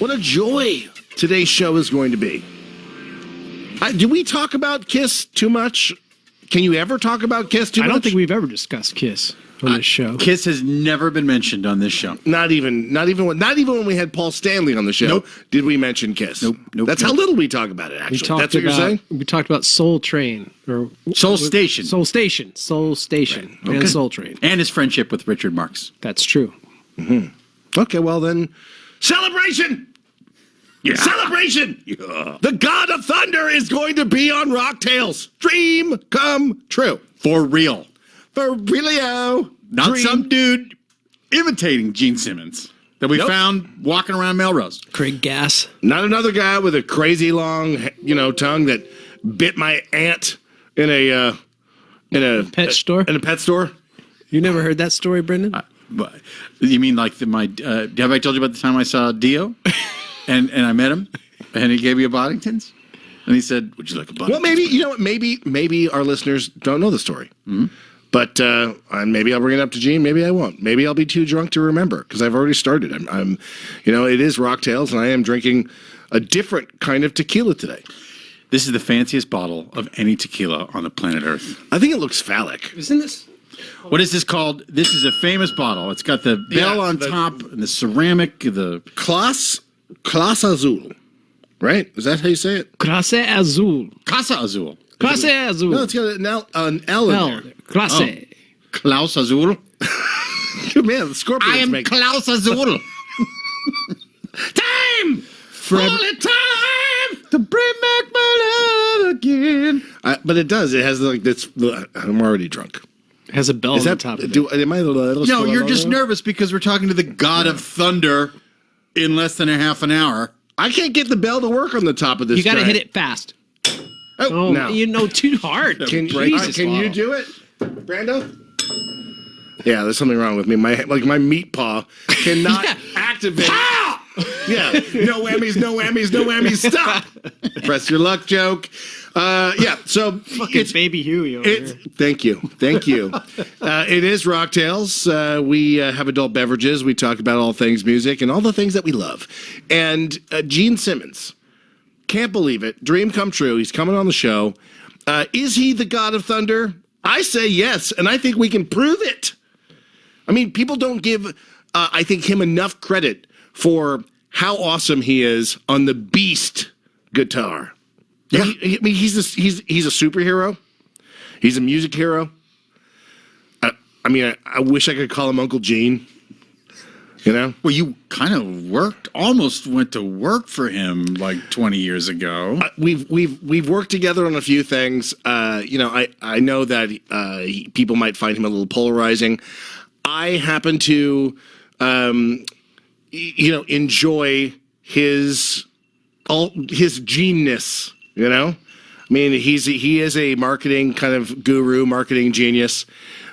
What a joy today's show is going to be. Do we talk about Kiss too much? Can you ever talk about Kiss too much? I don't think we've ever discussed Kiss on this show. Kiss has never been mentioned on this show. Not even when we had Paul Stanley on the show. Nope. Did we mention Kiss? Nope. That's how little we talk about it. Actually, that's what you're saying. We talked about Soul Train or Soul Station. Soul Station, Right. Okay. and Soul Train. And his friendship with Richard Marx. That's true. Okay, well then, celebration. Yeah. Celebration! Yeah. The God of Thunder is going to be on Rocktails. Dream come true. For real. For realio. Not some dude imitating Gene Simmons that we found walking around Melrose. Craig Gass. Not another guy with a crazy long, tongue that bit my aunt in a Pet store? In a pet store. You never heard that story, Brendan? But you mean like have I told you about the time I saw Dio? and I met him, and he gave me a Boddington's, and he said, "Would you like a Boddington's?" Well, maybe our listeners don't know the story, but maybe I'll bring it up to Gene. Maybe I won't. Maybe I'll be too drunk to remember because I've already started. I'm, it is Rocktails, and I am drinking a different kind of tequila today. This is the fanciest bottle of any tequila on the planet Earth. I think it looks phallic. Isn't this? What is this called? This is a famous bottle. It's got the bell on top and the ceramic, the Clase Azul, right? Is that how you say it? Clase Azul. Casa Azul. Clase Azul. No, it's got an L in there. Clase. Klaus Azul. Man, the Scorpions I am make Klaus Azul. time. Holy time to bring back my love again. But it does. It has like this. I'm already drunk. It has a bell on the top of it. Am I No, you're just nervous because we're talking to the God of Thunder in less than a half an hour. I can't get the bell to work on the top of this. You got to giant- hit it fast. Oh, no. Too hard. Can you do it, Brando? Yeah, there's something wrong with me. My meat paw cannot activate. Yeah, no whammies, no whammies, no whammies. Stop. Press your luck joke. So Fucking Baby Huey over here. Thank you. It is Rocktails. We have adult beverages. We talk about all things music and all the things that we love. And Gene Simmons, can't believe it. Dream come true. He's coming on the show. Is he the God of Thunder? I say yes, and I think we can prove it. I mean, people don't give, I think, him enough credit for how awesome he is on the Beast guitar. Yeah. He's a superhero. He's a music hero. I wish I could call him Uncle Gene. Well, you kind of almost went to work for him like 20 years ago. We've worked together on a few things. I know that people might find him a little polarizing. I happen to, enjoy his genius. He is a marketing kind of guru, marketing genius.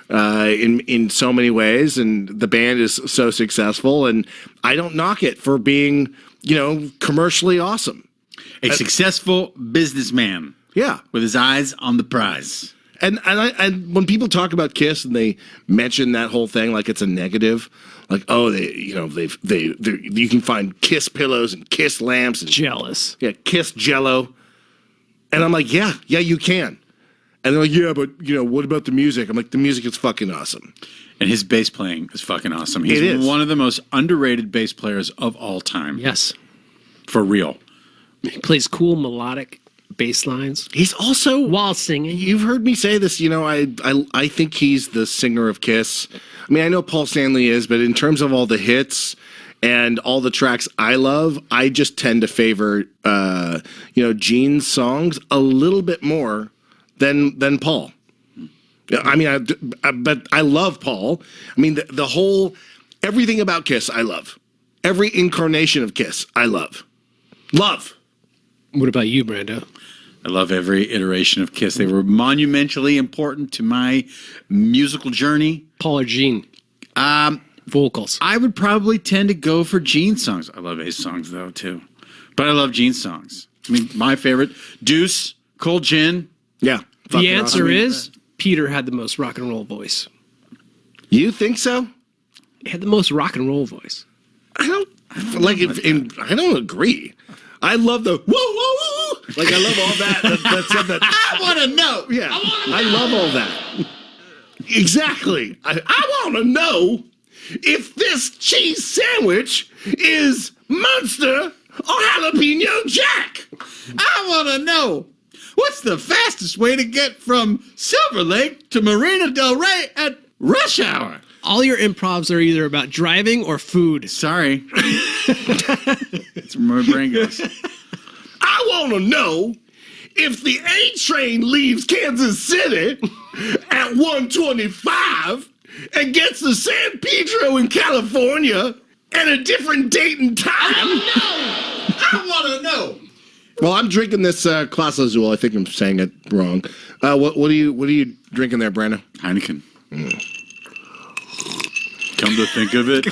In so many ways, and the band is so successful, and I don't knock it for being, commercially awesome. A successful businessman. Yeah, with his eyes on the prize. And when people talk about Kiss and they mention that whole thing like it's a negative, like you can find Kiss pillows and Kiss lamps and jealous. Yeah, Kiss Jello, and I'm like, yeah, you can. And they're like, yeah, but, what about the music? I'm like, the music is fucking awesome. And his bass playing is fucking awesome. He's one of the most underrated bass players of all time. Yes. For real. He plays cool melodic bass lines. He's also... while singing. You've heard me say this, I think he's the singer of Kiss. I mean, I know Paul Stanley is, but in terms of all the hits and all the tracks I love, I just tend to favor, Gene's songs a little bit more than Paul. I mean, but I love Paul. I mean, the whole, everything about Kiss, I love. Every incarnation of Kiss, I love. Love. What about you, Brando? I love every iteration of Kiss. They were monumentally important to my musical journey. Paul or Gene? Vocals. I would probably tend to go for Gene's songs. I love his songs, though, too. But I love Gene's songs. I mean, my favorite, Deuce, Cold Gin. Yeah. The answer is Peter had the most rock and roll voice. You think so? He had the most rock and roll voice. I Like, I don't agree. I love the whoa, whoa, whoa. Like, I love all that stuff that I want to know. Yeah, I love all that. Exactly. I want to know if this cheese sandwich is Monster or Jalapeno Jack. I want to know what's the fastest way to get from Silver Lake to Marina Del Rey at rush hour. All your improvs are either about driving or food. Sorry. It's where my brain goes. I want to know if the A train leaves Kansas City at 1:25 and gets to San Pedro in California at a different date and time. I want to know. Well, I'm drinking this Class Azul. I think I'm saying it wrong. What are you drinking there, Brandon? Heineken. Come to think of it,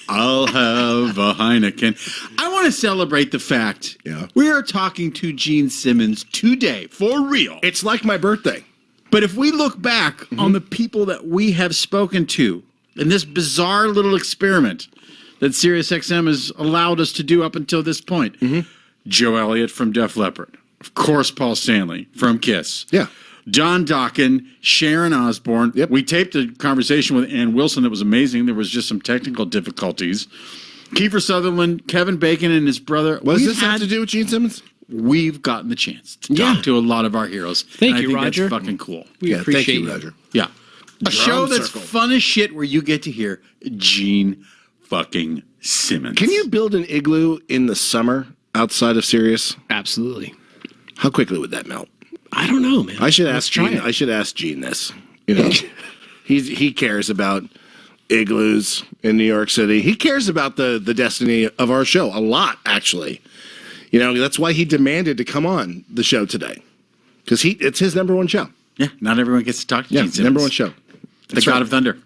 I'll have a Heineken. I want to celebrate the fact we are talking to Gene Simmons today, for real. It's like my birthday. But if we look back on the people that we have spoken to in this bizarre little experiment that SiriusXM has allowed us to do up until this point, Joe Elliott from Def Leppard, of course Paul Stanley from Kiss. Yeah. John Dokken, Sharon Osbourne. Yep. We taped a conversation with Ann Wilson that was amazing. There was just some technical difficulties. Kiefer Sutherland, Kevin Bacon, and his brother. What does this have to do with Gene Simmons? We've gotten the chance to talk to a lot of our heroes. Thank and you, I think Roger. That's fucking cool. We appreciate thank you, you. Roger. Yeah. A show that's circle. fun as shit where you get to hear Gene fucking Simmons. Can you build an igloo in the summer outside of Sirius? Absolutely. How quickly would that melt? I don't know, man. I should Let's ask try Gene. it. I should ask Gene this. You know, he cares about igloos in New York City. He cares about the destiny of our show a lot, actually. You know, that's why he demanded to come on the show today, because it's his number one show. Yeah, not everyone gets to talk to Gene Simmons. Number one show. The God of Thunder.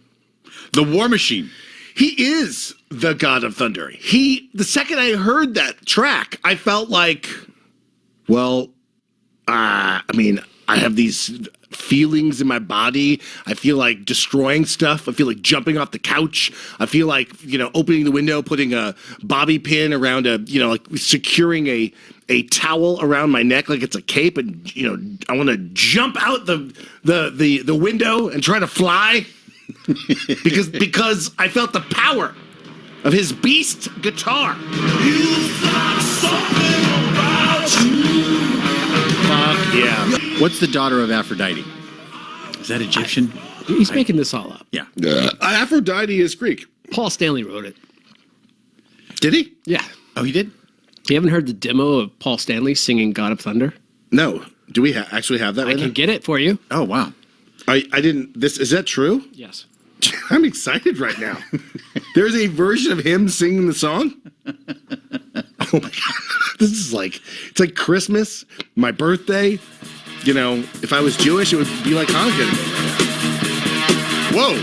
The War Machine. He is the God of Thunder. The second I heard that track, I felt like, well, I mean, I have these feelings in my body. I feel like destroying stuff. I feel like jumping off the couch. I feel like, opening the window, putting a bobby pin around like securing a towel around my neck like it's a cape, and I want to jump out the window and try to fly because I felt the power of his beast guitar. You've got something about you. Fuck yeah. What's the daughter of Aphrodite? Is that Egyptian? He's making this all up. Yeah. Aphrodite is Greek. Paul Stanley wrote it. Did he? Yeah. Oh, he did? You haven't heard the demo of Paul Stanley singing God of Thunder? No. Do we actually have that I right can now? get it for you. Oh, wow. I didn't. Is that true? Yes. I'm excited right now. There's a version of him singing the song. Oh my god! This is it's like Christmas, my birthday. If I was Jewish, it would be like Hanukkah. Whoa!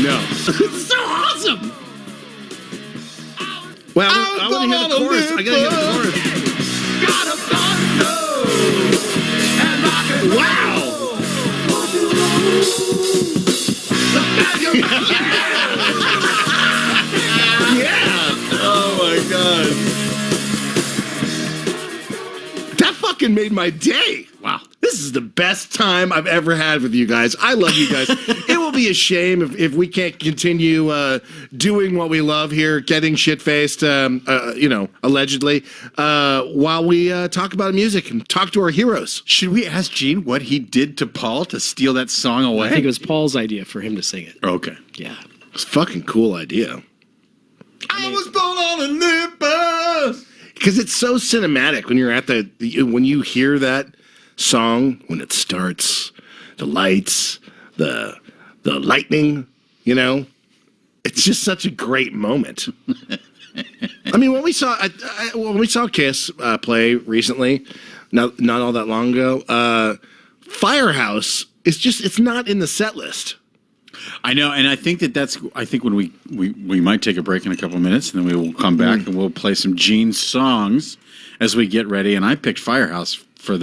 No, it's so awesome. Well, I want to hear the chorus. I gotta hear the chorus. God of thunder and rock and wow! Yeah! Oh my god. That fucking made my day. Wow. This is the best time I've ever had with you guys. I love you guys. It will be a shame if we can't continue doing what we love here, getting shit-faced, allegedly, while we talk about music and talk to our heroes. Should we ask Gene what he did to Paul to steal that song away? I think it was Paul's idea for him to sing it. Okay. Yeah. It's a fucking cool idea. I was born on Olympus. Because it's so cinematic when you're at when you hear that song, when it starts, the lights, the lightning, it's just such a great moment. I mean, when we saw Kiss play recently, not all that long ago, Firehouse it's not in the set list. I know, and I think I think when we might take a break in a couple minutes, and then we will come back and we'll play some Gene songs as we get ready. And I picked Firehouse for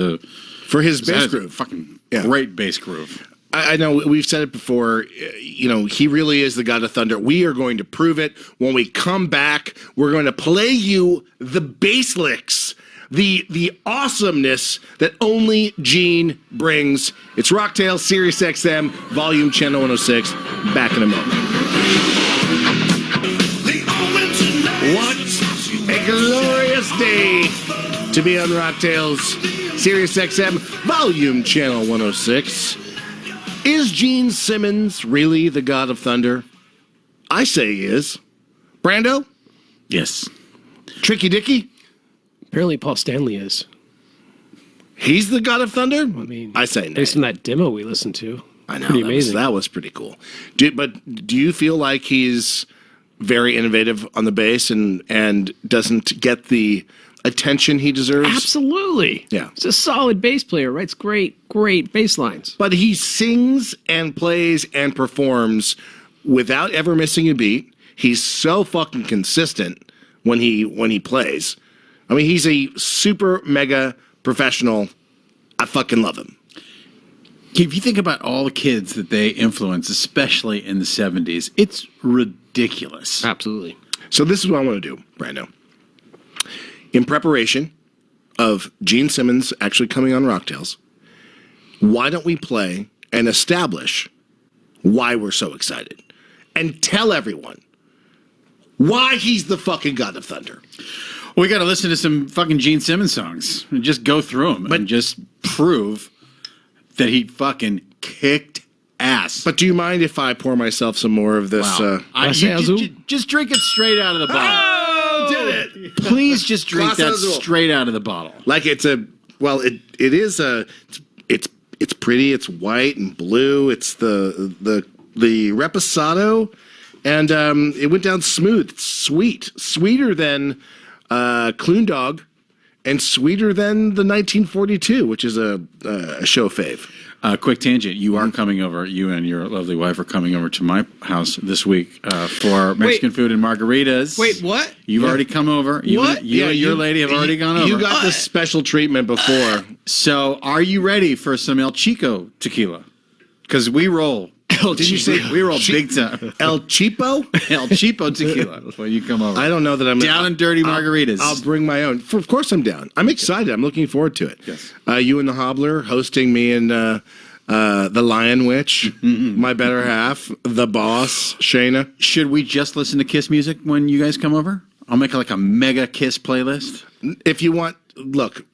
his bass groove. Fucking great bass groove. I know we've said it before. He really is the God of Thunder. We are going to prove it when we come back. We're going to play you the bass licks, the awesomeness that only Gene brings. It's Rocktails, SiriusXM, Volume Channel 106. Back in a moment. What a glorious day to be on Rocktails, SiriusXM, Volume Channel 106. Is Gene Simmons really the God of Thunder? I say he is. Brando? Yes. Tricky Dicky? Apparently, Paul Stanley is. He's the God of Thunder? I mean, I say no. Based on that demo we listened to. I know. Pretty amazing. That was pretty cool. But do you feel like he's very innovative on the bass and doesn't get the attention he deserves? Absolutely. Yeah. He's a solid bass player, writes great bass lines. But he sings and plays and performs without ever missing a beat. He's so fucking consistent when he plays. I mean, he's a super mega professional. I fucking love him. If you think about all the kids that they influence, especially in the 70s, it's ridiculous. Absolutely. So this is what I want to do, Brando. In preparation of Gene Simmons actually coming on Rocktails, why don't we play and establish why we're so excited and tell everyone why he's the fucking God of Thunder. We got to listen to some fucking Gene Simmons songs and just go through them and just prove that he fucking kicked ass. But do you mind if I pour myself some more of this? Wow. Just drink it straight out of the bottle. Oh, did it! Please just drink Glass that Azul. straight out of the bottle. Like it's pretty. It's white and blue. It's the reposado, and it went down smooth. It's sweet, sweeter than Clune Dog, and sweeter than the 1942, which is a show fave. Quick tangent. You are coming over. You and your lovely wife are coming over to my house this week for Mexican food and margaritas. Wait, what? You've already come over. What? You and your lady have already gone over. You got the special treatment before. So are you ready for some El Chico tequila? Because we roll. Did you say we roll big time? El Cheapo? El Cheapo tequila when you come over. I don't know that I'm down and dirty margaritas. I'll bring my own. Of course, I'm down. I'm excited. I'm looking forward to it. Yes. You and the Hobbler hosting me and the Lion Witch, my better half, the boss, Shayna. Should we just listen to Kiss music when you guys come over? I'll make like a mega Kiss playlist. If you want, look.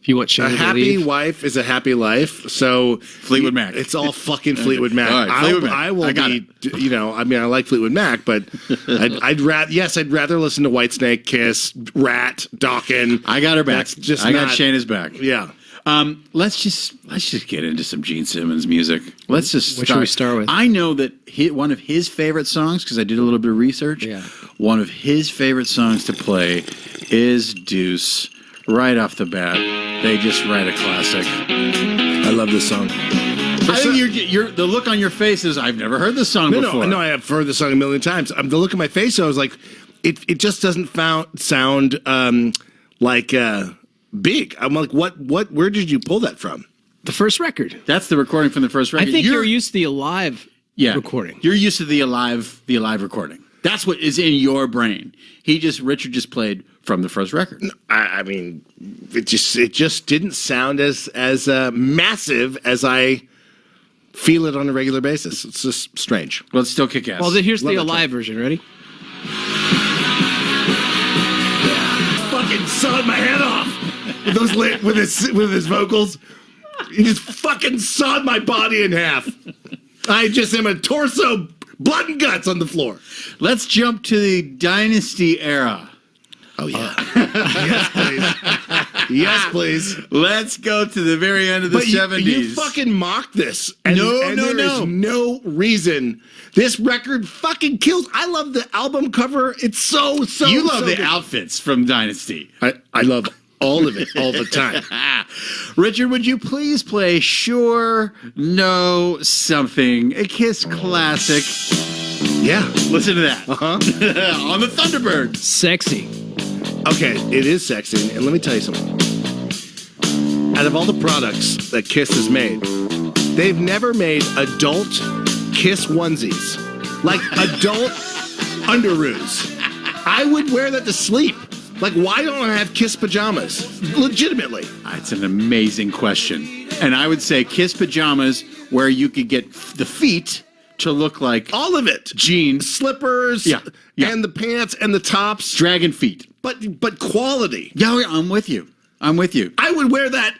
If you want A Shayna to happy leave. wife is a happy life. So Fleetwood Mac. It's all fucking Fleetwood Mac. All right, Fleetwood Mac. I will I got be. I mean, I like Fleetwood Mac, but I'd rather listen to Whitesnake, Kiss, Rat, Dawkins. I got her back. That's just I got not- Shayna's back. Yeah. Let's just get into some Gene Simmons music. Let's just What should we start with? I know that one of his favorite songs, because I did a little bit of research. Yeah. One of his favorite songs to play is Deuce. Right off the bat, they just write a classic. I love this song. I think you're the look on your face is I've never heard this song before. No, I have heard this song a million times. The look on my face, I was like, it just doesn't sound like big. I'm like, what? Where did you pull that from? The first record. That's the recording from the first record. I think you're used to the Alive recording. You're used to the alive recording. That's what is in your brain. Richard just played from the first record. I mean, it just didn't sound as massive as I feel it on a regular basis. It's just strange. Well, it's still kick ass. Well, here's Love the that Alive track. version. Ready? Fucking sawed my head off with with his vocals. He just fucking sawed my body in half. I just am a torso, blood and guts on the floor. Let's jump to the Dynasty era. Oh yeah. Yes, please. Yes, please. Let's go to the very end of the 70s. You fucking mocked this. And, No. There is no reason. This record fucking kills. I love the album cover. It's so You love the good. outfits from Dynasty. I love all of it all the time. Richard, would you please play Sure No Something, a Kiss classic? Yeah. Listen to that. Uh-huh. On the Thunderbird. Sexy. Okay, it is sexy. And let me tell you something. Out of all the products that Kiss has made, they've never made adult Kiss onesies. Like adult underoos. I would wear that to sleep. Like, why don't I have Kiss pajamas? Legitimately. It's an amazing question. And I would say Kiss pajamas where you could get the feet to look like all of it. Jeans. Slippers. Yeah. And the pants and the tops. Dragon feet. But quality. Yeah, I'm with you. I'm with you. I would wear that.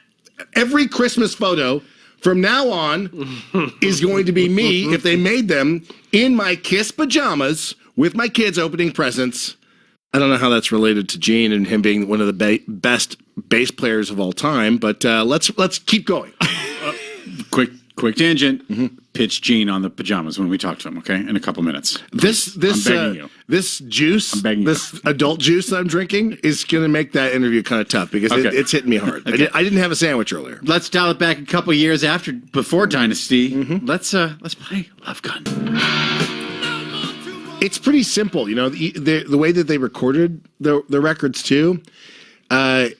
Every Christmas photo from now on is going to be me if they made them in my Kiss pajamas with my kids opening presents. I don't know how that's related to Gene and him being one of the best bass players of all time, but let's keep going. Quick tangent. Pitch Gene on the pajamas when we talk to him, okay? In a couple minutes. This I'm begging you. This juice, I'm begging this you. adult juice that I'm drinking is going to make that interview kind of tough because Okay. it's hitting me hard. Okay. I didn't have a sandwich earlier. Let's dial it back a couple years before Dynasty. Let's play Love Gun. It's pretty simple, you know. The way that they recorded the records too. I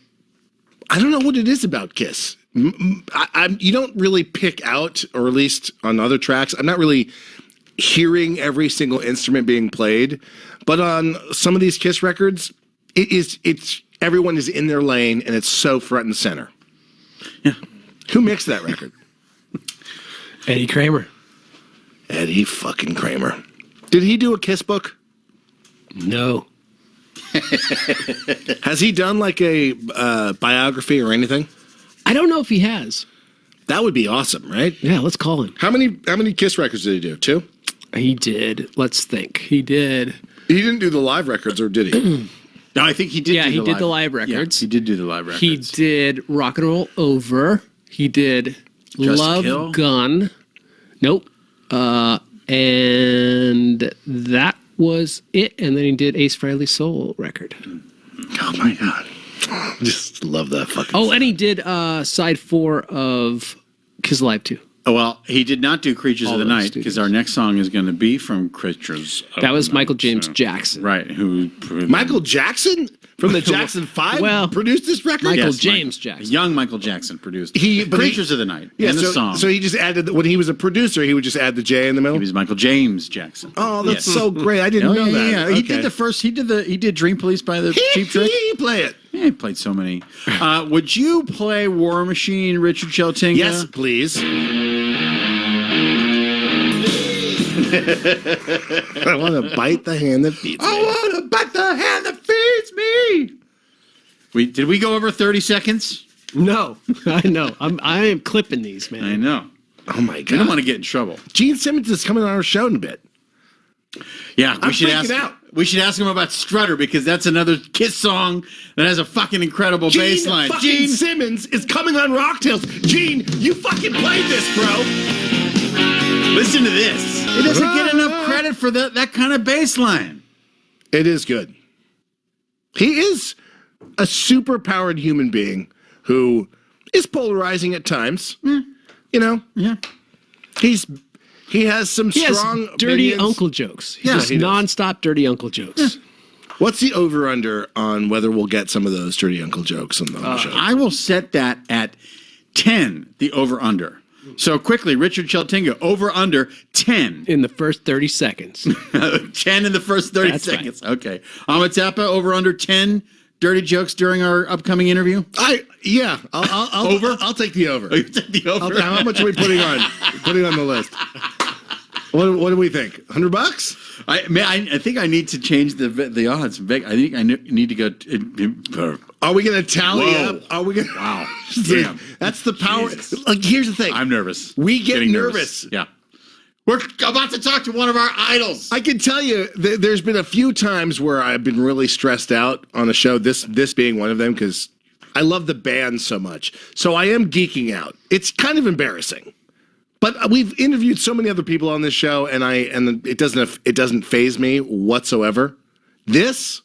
don't know what it is about Kiss. You don't really pick out, or at least on other tracks, I'm not really hearing every single instrument being played. But on some of these Kiss records, it's everyone is in their lane and it's so front and center. Yeah. Who mixed that record? Eddie Kramer. Eddie fucking Kramer. Did he do a Kiss book? No. Has he done like a biography or anything? I don't know if he has. That would be awesome, right? Yeah, let's call him. How many Kiss records did he do? 2? He did. Let's think. He did. He didn't do the live records, or did he? No, I think he did. Yeah, do he the did the live records. Yeah, he did do the live records. He did Rock and Roll Over. He did Just Love Kill? Gun. Nope. And that was it. And then he did Ace Frehley's Soul record. Oh my god. Just love that fucking Oh, and he did side 4 of Kiss Alive 2. Oh, well, he did not do Creatures All of the those Night studios. because our next song is going to be from Creatures of That was the Michael Night, James so- Jackson. Right. Michael Jackson from the Jackson 5 Well, produced this record? Michael Yes, James Jackson. Young Michael Jackson produced But Creatures of the Night and the song. So he just added, when he was a producer, he would just add the J in the middle? He was Michael James Jackson. Oh, that's Yes. so great. I didn't know that. Yeah. He did the first. He did Dream Police by the Cheap Trick. He play it. Yeah, he played so many. Would you play War Machine, Richard Sheltinga? Yes, please. I want to bite the hand that feeds me. I want to bite the hand that feeds me. Did we go over 30 seconds? No, I know. I am clipping these, man. I know. Oh my I don't god. want to get in trouble. Gene Simmons is coming on our show in a bit. Yeah, I'm freaking out. We should ask him about Strutter because that's another Kiss song that has a fucking incredible bass line. Gene Simmons is coming on Rocktails. Gene, you fucking played this, bro. Listen to this. It doesn't get enough credit for that kind of bass line. It is good. He is a super powered human being who is polarizing at times. You know, Yeah. he has some He has strong dirty opinions. uncle jokes. Yeah, Just he does. nonstop dirty uncle jokes. What's the over under on whether we'll get some of those dirty uncle jokes on the show? I will set that at 10, the over-under. So quickly, Richard Sheltinga, over-under 10. In the first 30 seconds. 10 in the first 30 That's right. seconds. Okay. AHMET ZAPPA, over-under 10 dirty jokes during our upcoming interview? I'll take the over. Oh, you take the over? How much are we putting on the list? What do we think? $100? I think I need to change the odds. I think I need to go. Are we going to tally Whoa. up? Are we going? Wow. Damn. That's the power. Jesus. Like, here's the thing. I'm nervous. We get Getting nervous. Yeah. We're about to talk to one of our idols. I can tell you, there's been a few times where I've been really stressed out on a show. This being one of them because I love the band so much. So I am geeking out. It's kind of embarrassing. But we've interviewed so many other people on this show, and it doesn't faze me whatsoever. This,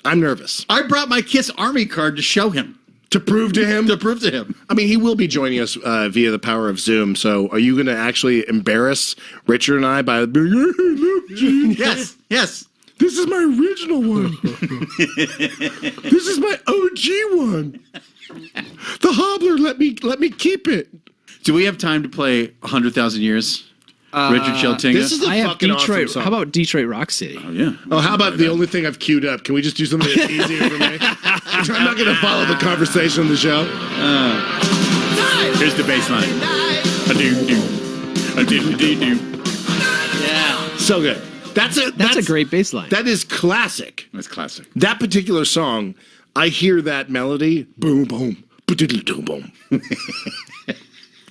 I'm nervous I brought my Kiss Army card to show him. to prove to him. I I mean, he will be joining us via the power of Zoom. So, are you going to actually embarrass Richard and I by being, hey, look, Gene, Yes. this is my original one. This is my OG one. The Hobbler let me keep it. Do we have time to play 100,000 Years? Richard Sheltinga. This is a I have fucking Detroit. awesome song. How about Detroit Rock City? Oh, yeah. Oh, how about the only thing I've queued up? Can we just do something that's easier for me? I'm not going to follow the conversation on the show. Here's the bass line. A do. Yeah. So good. That's That's a great bass line. That is classic. That's classic. That particular song, I hear that melody, boom, boom, boom, boom.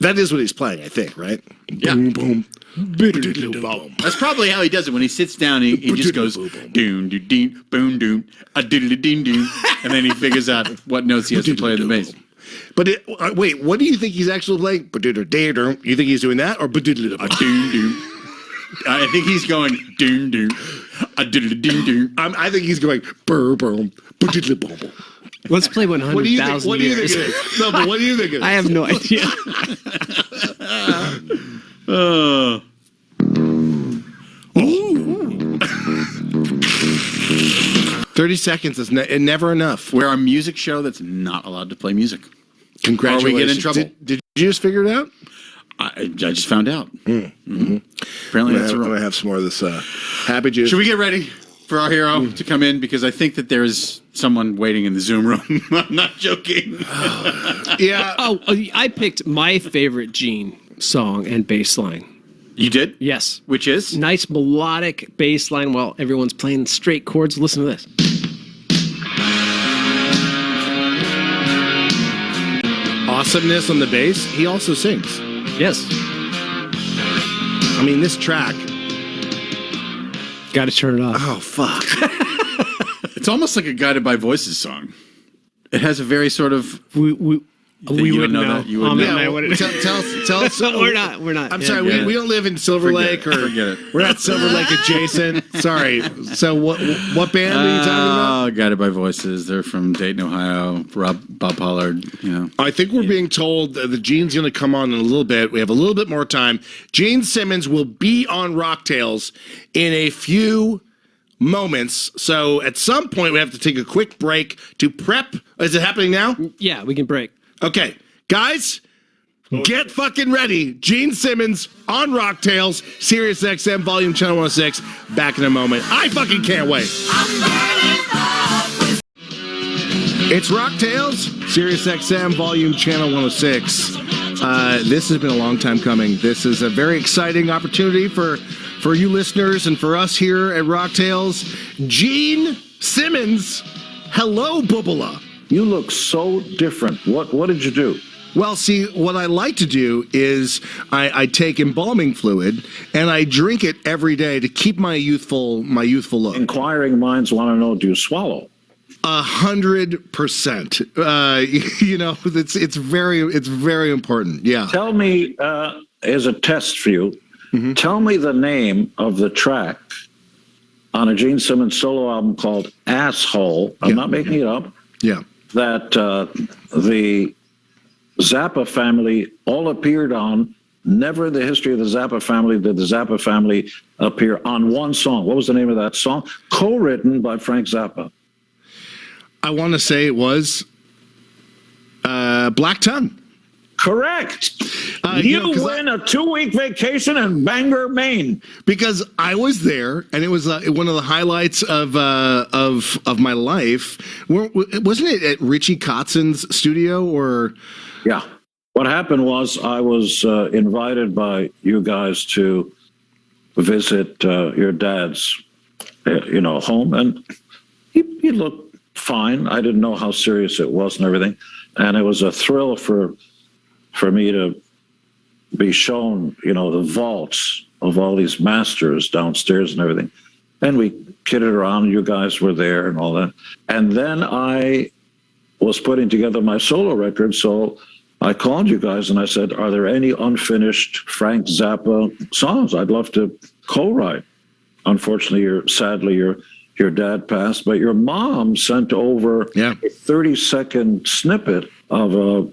That is what he's playing, I think, right? Yeah. Boom, boom, boom. That's probably how he does it. When he sits down, he just goes doon, doon, doon, boom, doon, a doodly ding, doon, and then he figures out what notes he has to play on the bass. But wait, what do you think he's actually playing? You think he's doing that or A doon, doon. I think he's going doon, doon, a doodly ding, doon. I think he's going boom, boom, boom. Let's play What do you think? 100,000 What do you think years. it is? No, but what do you think it is? I have no idea. 30 seconds is never enough. We're a music show that's not allowed to play music. Congratulations. Or we get in trouble. Did you just figure it out? I just found out. Mm-hmm. Apparently that's I'm wrong. going to have some more of this happy juice. Should we get ready for our hero to come in? Because I think that there's someone waiting in the Zoom room. I'm not joking. Yeah. Oh, I picked my favorite Gene song and bass line. You did? Yes. Which is? Nice melodic bass line while everyone's playing straight chords. Listen to this. Awesomeness on the bass. He also sings. Yes. I mean, this track. Got to turn it off. Oh, fuck. It's almost like a Guided by Voices song. It has a very sort of... We you wouldn't don't know know. that? You wouldn't Ahmed know. and I wouldn't. Tell us. We're not. I'm Yeah. sorry, Forget we it. don't live in Silver Forget Lake, it. or Forget it. we're not Silver Lake adjacent. Sorry. So what band are you talking about? Guided by Voices. They're from Dayton, Ohio. Bob Pollard. You know. I think we're being told that the Gene's going to come on in a little bit. We have a little bit more time. Gene Simmons will be on Rocktails in a few moments. So at some point we have to take a quick break to prep. Is it happening now? Yeah, we can break. Okay. Guys, get fucking ready. Gene Simmons on Rocktails, SiriusXM Volume Channel 106. Back in a moment. I fucking can't wait. It's Rocktails, SiriusXM Volume Channel 106. This has been a long time coming. This is a very exciting opportunity for you listeners and for us here at Rocktails. Gene Simmons, hello, Bubala. You look so different. What did you do? Well, see, what I like to do is I take embalming fluid and I drink it every day to keep my youthful look. Inquiring minds want to know, do you swallow? 100%. You know, it's very important. Yeah. Tell me, as a test for you, tell me the name of the track on a Gene Simmons solo album called Asshole. I'm not making it up. Yeah. That the Zappa family all appeared on. Never in the history of the Zappa family did the Zappa family appear on one song. What was the name of that song? Co-written by Frank Zappa. I want to say it was Black Tongue. Correct. you know, 'cause win a 2-week vacation in Bangor, Maine. Because I was there, and it was one of the highlights of my life. Wasn't it at Richie Kotzen's studio or? Yeah. What happened was I was invited by you guys to visit your dad's, home, and he looked fine. I didn't know how serious it was and everything, and it was a thrill for me to be shown, the vaults of all these masters downstairs and everything. And we kidded around. You guys were there and all that. And then I was putting together my solo record, so I called you guys and I said, are there any unfinished Frank Zappa songs I'd love to co-write? Unfortunately, sadly, your dad passed, but your mom sent over a 30-second snippet of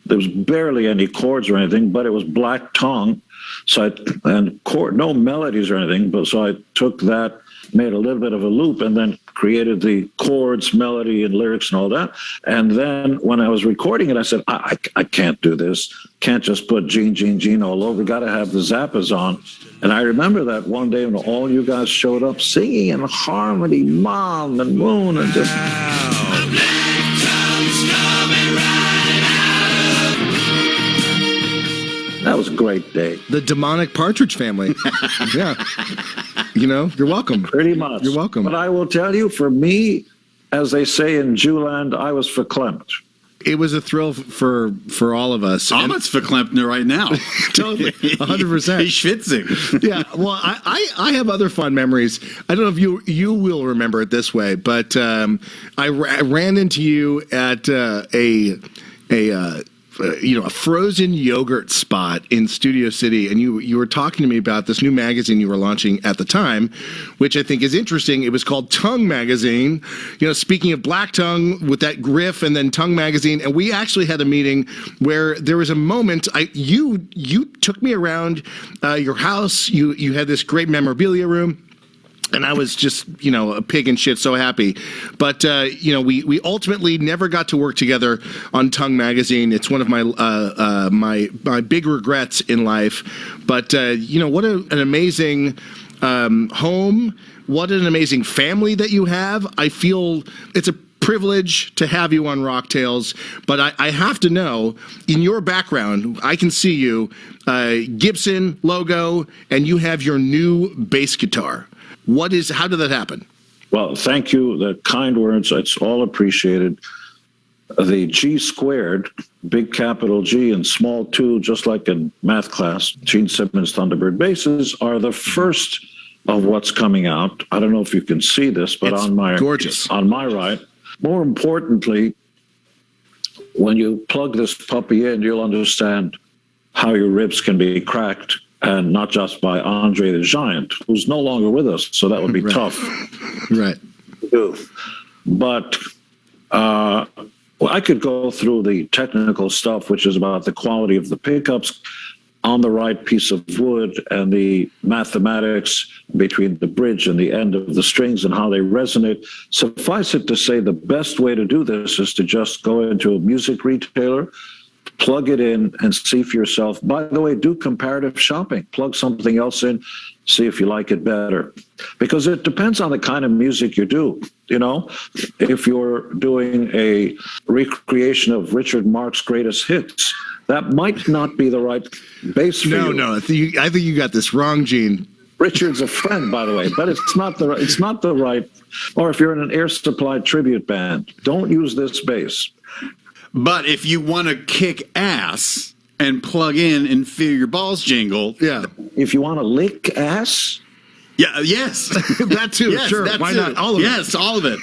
there was barely any chords or anything, but it was Black Tongue. So no melodies or anything, but so I took that made a little bit of a loop and then created the chords, melody, and lyrics and all that. And then when I was recording it, I said, I can't do this. Can't just put Gene all over. Got to have the Zappas on. And I remember that one day when all you guys showed up singing in harmony, Mom and Moon, and just... That was a great day. The demonic Partridge Family. Yeah. You're welcome. Pretty much. You're welcome. But I will tell you, for me, as they say in Jewland, I was verklempt. It was a thrill for all of us. Ahmet's verklempt right now. Totally. 100%. He's schwitzing. Yeah. Well, I have other fun memories. I don't know if you will remember it this way, but I ran into you at a frozen yogurt spot in Studio City, and you were talking to me about this new magazine you were launching at the time, which I think is interesting. It was called Tongue Magazine. Speaking of Black Tongue with that griff, and then Tongue Magazine, and we actually had a meeting where there was a moment. You took me around your house. You had this great memorabilia room. And I was just, a pig in shit, so happy. But, we ultimately never got to work together on Tongue Magazine. It's one of my my big regrets in life. But, what an amazing home. What an amazing family that you have. I feel it's a privilege to have you on Rocktails, but I have to know, in your background, I can see you, Gibson logo, and you have your new bass guitar. How did that happen? Well, thank you. The kind words, it's all appreciated. The G squared, big capital G and small 2, just like in math class, Gene Simmons Thunderbird basses are the first of what's coming out. I don't know if you can see this, but it's gorgeous. On my right, more importantly, when you plug this puppy in, you'll understand how your ribs can be cracked. And not just by Andre the Giant, who's no longer with us, so that would be tough. Right. To do. But I could go through the technical stuff, which is about the quality of the pickups on the right piece of wood and the mathematics between the bridge and the end of the strings and how they resonate. Suffice it to say, the best way to do this is to just go into a music retailer, plug it in and see for yourself. By the way, do comparative shopping. Plug something else in, see if you like it better. Because it depends on the kind of music you do. If you're doing a recreation of Richard Marx's greatest hits, that might not be the right bass for you. No, I think you got this wrong, Gene. Richard's a friend, by the way, but it's not the right. Or if you're in an Air Supply tribute band, don't use this bass. But if you want to kick ass and plug in and feel your balls jingle. Yeah. If you want to lick ass. Yeah. Yes. That too. Yes, sure. Why not? All of it. Yes, all of it.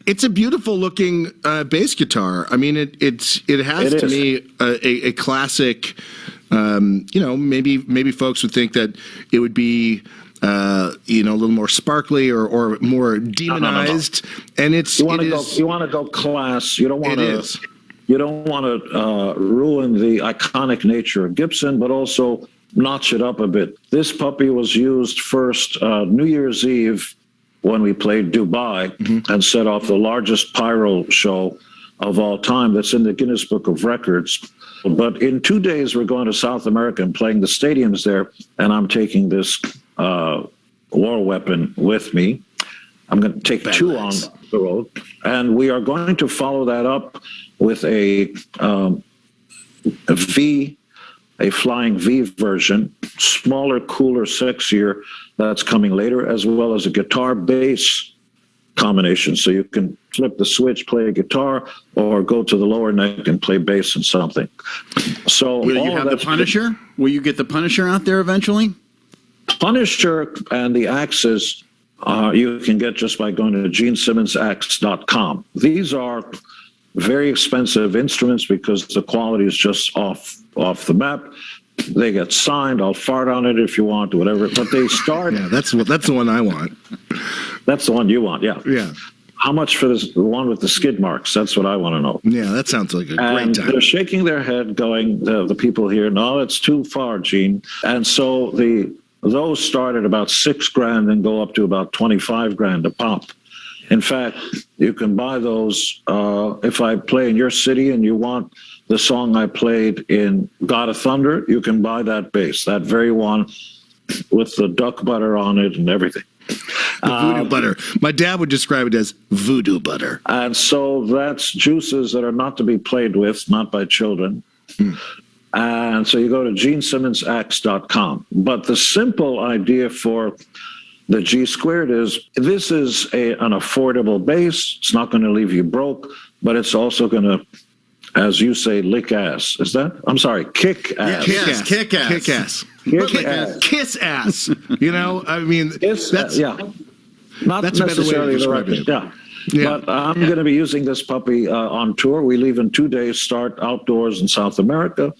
It's a beautiful looking bass guitar. I mean, it has to me a classic. Maybe folks would think that it would be a little more sparkly or more demonized. No. And you want to go class. You don't want to. You don't want to ruin the iconic nature of Gibson, but also notch it up a bit. This puppy was used first New Year's Eve when we played Dubai and set off the largest pyro show of all time. That's in the Guinness Book of Records. But in 2 days, we're going to South America and playing the stadiums there, and I'm taking this war weapon with me. I'm going to take two on the road, and we are going to follow that up with a flying V version, smaller, cooler, sexier, that's coming later, as well as a guitar bass combination. So you can flip the switch, play a guitar, or go to the lower neck and play bass and something. So will you have the Punisher? Will you get the Punisher out there eventually? Punisher and the axes you can get just by going to GeneSimmonsAxe.com. These are very expensive instruments because the quality is just off the map. They get signed. I'll fart on it if you want, or whatever. But they start. Yeah, that's the one I want. That's the one you want. Yeah. Yeah. How much for this? The one with the skid marks? That's what I want to know. Yeah, that sounds like a great time. They're shaking their head, going, the people here, no, it's too far, Gene. And so the those start at about $6,000 and go up to about $25,000 a pop. In fact, you can buy those if I play in your city and you want the song I played in God of Thunder, you can buy that bass, that very one with the duck butter on it and everything. The voodoo butter. My dad would describe it as voodoo butter. And so that's juices that are not to be played with, not by children. And so you go to GeneSimmonsX.com. But the simple idea for the G squared is this is an affordable bass. It's not going to leave you broke, but it's also going to, as you say, lick ass. Is that? I'm sorry, kick ass. Kick ass. Kick ass. Kick ass. Kick ass. Kiss ass. You know, I mean, that's yeah. Not that's a better way to necessarily the describe right. it. Yeah. Yeah. But I'm going to be using this puppy on tour. We leave in 2 days, start outdoors in South America,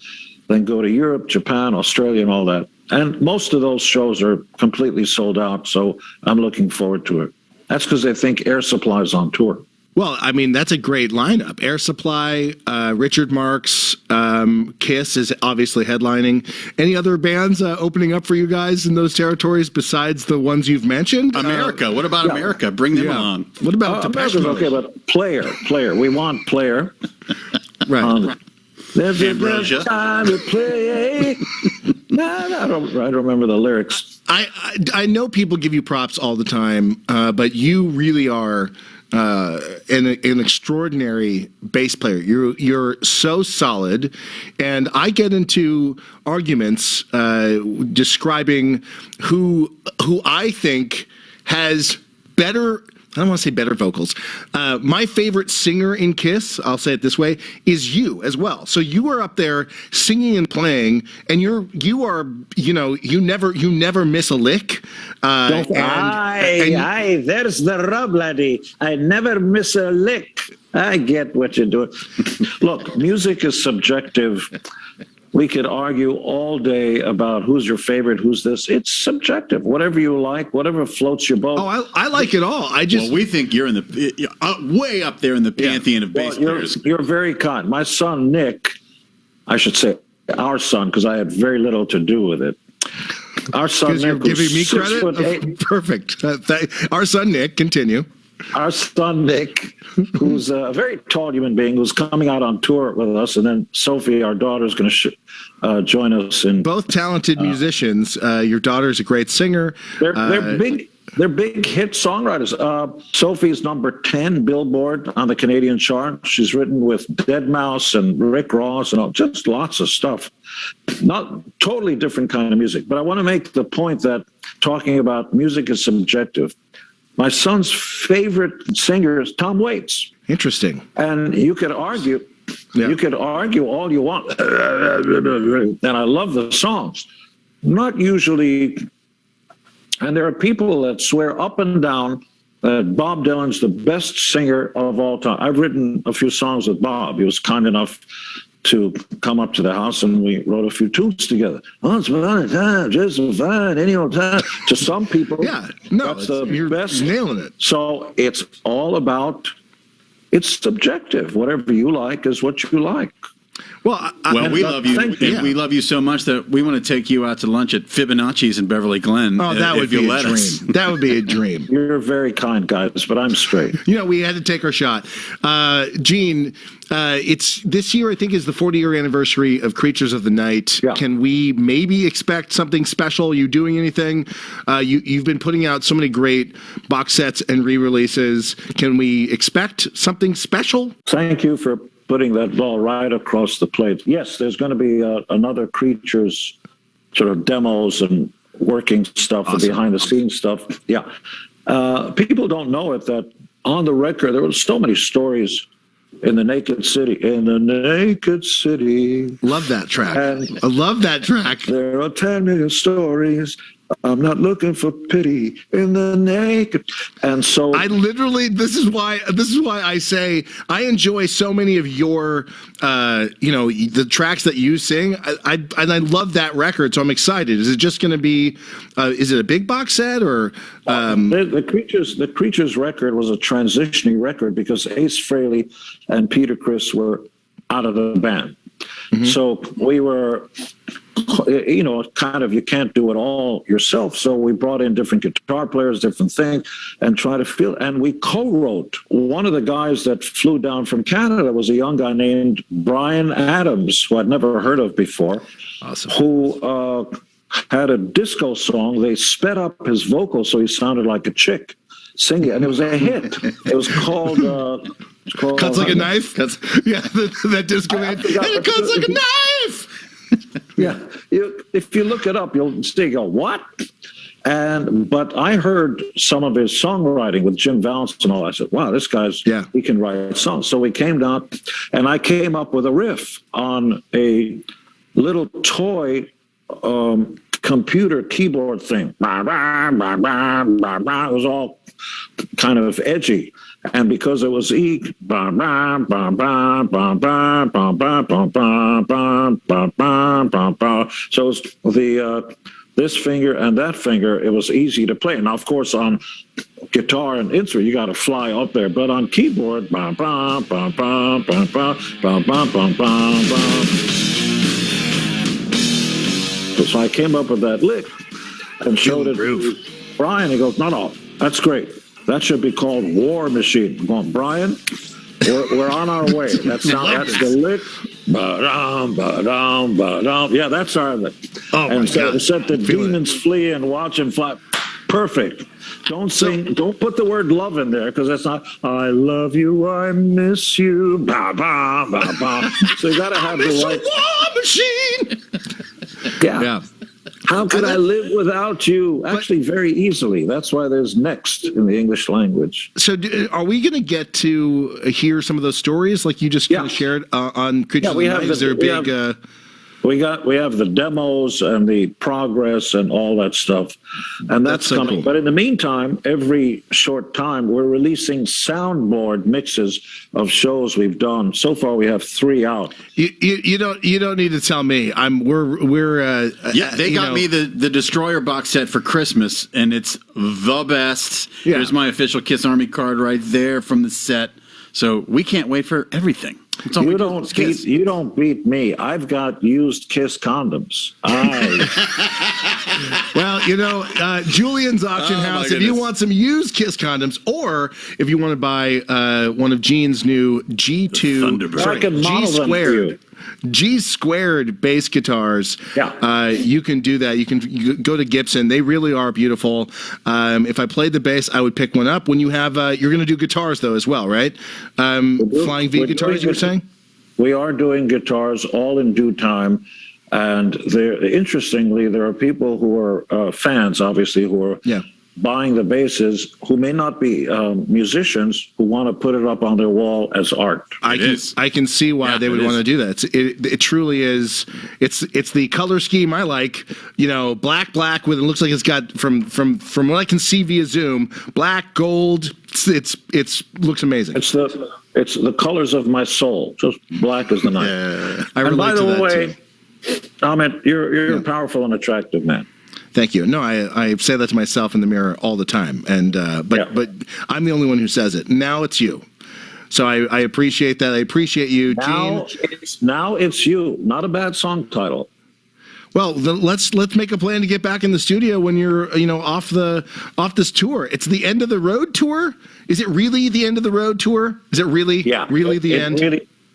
then go to Europe, Japan, Australia, and all that. And most of those shows are completely sold out, so I'm looking forward to it. That's because they think Air Supply is on tour. Well, I mean, that's a great lineup. Air Supply, Richard Marx, Kiss is obviously headlining. Any other bands opening up for you guys in those territories besides the ones you've mentioned? America. What about America? Bring them Yeah. along. What about Depeche America's Mode? okay, but Player. We want Player. Right. There's Ambrosia. a time to play. I don't remember the lyrics. I know people give you props all the time, but you really are an extraordinary bass player. You're so solid, and I get into arguments describing who I think has better. I don't want to say better vocals. My favorite singer in Kiss, I'll say it this way, is you as well. So you are up there singing and playing, and you never miss a lick. There's the rub, laddie. I never miss a lick. I get what you're doing. Look, music is subjective. We could argue all day about who's your favorite, who's this. It's subjective. Whatever you like, whatever floats your boat. Oh, I like it all. Well, we think you're in the way up there in the pantheon of bass players. You're very kind. My son, Nick, I should say our son, because I had very little to do with it. Our son, Because you're Nick, was giving me 6'8". credit? Perfect. Our son, Nick, continue. Our son, Nick, who's a very tall human being, who's coming out on tour with us. And then Sophie, our daughter, is going to join us. In Both talented musicians. Your daughter's a great singer. They're big. They're big hit songwriters. Sophie's number 10 Billboard on the Canadian chart. She's written with Deadmau5 and Rick Ross and just lots of stuff. Not totally different kind of music. But I want to make the point that talking about music is subjective. My son's favorite singer is Tom Waits. Interesting. And you could argue, all you want. And I love the songs. Not usually. And there are people that swear up and down that Bob Dylan's the best singer of all time. I've written a few songs with Bob. He was kind enough to come up to the house and we wrote a few tunes together. Once upon a time, just fine, any old time. To some people, that's the best. Nailing it. So it's all about, it's subjective. Whatever you like is what you like. Well, We love you, and we love you so much that we want to take you out to lunch at Fibonacci's in Beverly Glen. Oh, that would be a dream. That would be a dream. You're very kind, guys, but I'm straight. We had to take our shot. Gene, it's this year, I think, is the 40-year anniversary of Creatures of the Night. Yeah. Can we maybe expect something special? Are you doing anything? You've been putting out so many great box sets and re-releases. Can we expect something special? Thank you for putting that ball right across the plate. Yes, there's going to be another Creatures sort of demos and working stuff and behind-the-scenes stuff. Yeah. People don't know it, that on the record, there were so many stories in the Naked City. In the Naked City. Love that track. And I love that track. there are 10 million stories. I'm not looking for pity in the naked. And so I literally, this is why I say I enjoy so many of your, the tracks that you sing. I love that record, so I'm excited. Is it just going to be, is it a big box set or? The Creatures record was a transitioning record because Ace Frehley and Peter Criss were out of the band. Mm-hmm. So we were kind of, you can't do it all yourself. So we brought in different guitar players, different things, and try to feel. And we co-wrote. One of the guys that flew down from Canada was a young guy named Brian Adams, who I'd never heard of before, Awesome. who had a disco song. They sped up his vocals so he sounded like a chick singing, and it was a hit. It was called Cuts Like a Knife? Yeah, that disco man. And it cuts like a knife! Yeah, if you look it up, you'll see. Go what? But I heard some of his songwriting with Jim Valance and all. I said, "Wow, this guy's he can write songs." So we came down, and I came up with a riff on a little toy computer keyboard thing. It was all kind of edgy. And because it was E, so it's this finger and that finger, it was easy to play. Now, of course, on guitar and instrument, you got to fly up there, but on keyboard, so I came up with that lick and showed it to Brian. He goes, no, that's great. That should be called War Machine. I'm going, Brian, we're on our way. That's the lick. Ba-dum, ba-dum, ba-dum. Yeah, that's our lick. Oh, and my so God. set the demons flee and watch them fly. Perfect. Don't put the word love in there, because that's not, I love you, I miss you. Ba, ba, ba, ba. So you got to have the right. War Machine! Yeah. How could I live without you? Actually, very easily. That's why there's next in the English language. So are we going to get to hear some of those stories like you just kind of shared on Creatures of the Night? Is there a big... We have the demos and the progress and all that stuff, and that's so coming. cool. But in the meantime, every short time we're releasing soundboard mixes of shows we've done. So far, we have 3 out. You don't need to tell me. They got me the Destroyer box set for Christmas, and it's the best. Yeah. There's my official Kiss Army card right there from the set. So we can't wait for everything. That's all we You do. don't It's Kiss. you don't beat me. I've got used Kiss condoms. Well, Julian's Auction House, if you goodness. want some used Kiss condoms, or if you want to buy one of Gene's new G2, Thunderbird. I can model them for you. G squared bass guitars. Yeah. You can do that. You go to Gibson. They really are beautiful. If I played the bass, I would pick one up. When you have, you're going to do guitars though as well, right? Flying V we're guitars, doing you were saying? We are doing guitars all in due time. And interestingly, there are people who are fans, obviously, who are buying the basses, who may not be musicians, who want to put it up on their wall as art. I can see why they would want to do that. It truly is. It's the color scheme I like. Black with it looks like it's got from what I can see via Zoom, black, gold. It's looks amazing. It's the colors of my soul. Just black is the night. I relate And by to the that way, too. Ahmet, you're a powerful and attractive man. Thank you. No, I say that to myself in the mirror all the time, and but I'm the only one who says it. Now it's you. So I appreciate that. I appreciate you, Gene. Now it's you. Not a bad song title. Well, let's make a plan to get back in the studio when you're off this tour. It's the end of the road tour. Is it really the end of the road tour? Is it really the end?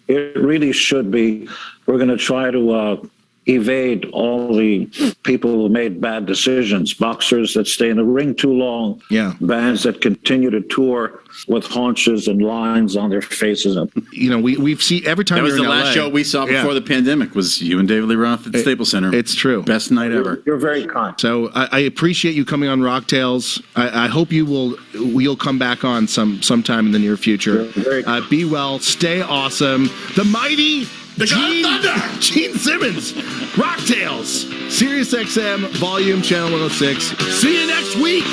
It really should be. We're going to try to evade all the people who made bad decisions, boxers that stay in the ring too long, bands that continue to tour with haunches and lines on their faces. We've seen every time That was you're the in last LA. show we saw before the pandemic. Was you and David Lee Roth at the Staples Center? It's true. Best night ever. You're very kind. So I appreciate you coming on Rocktails. I hope you'll come back on sometime in the near future. Be well. Stay awesome. The mighty Gene Simmons, Rocktails, SiriusXM, Volume Channel 106. See you next week.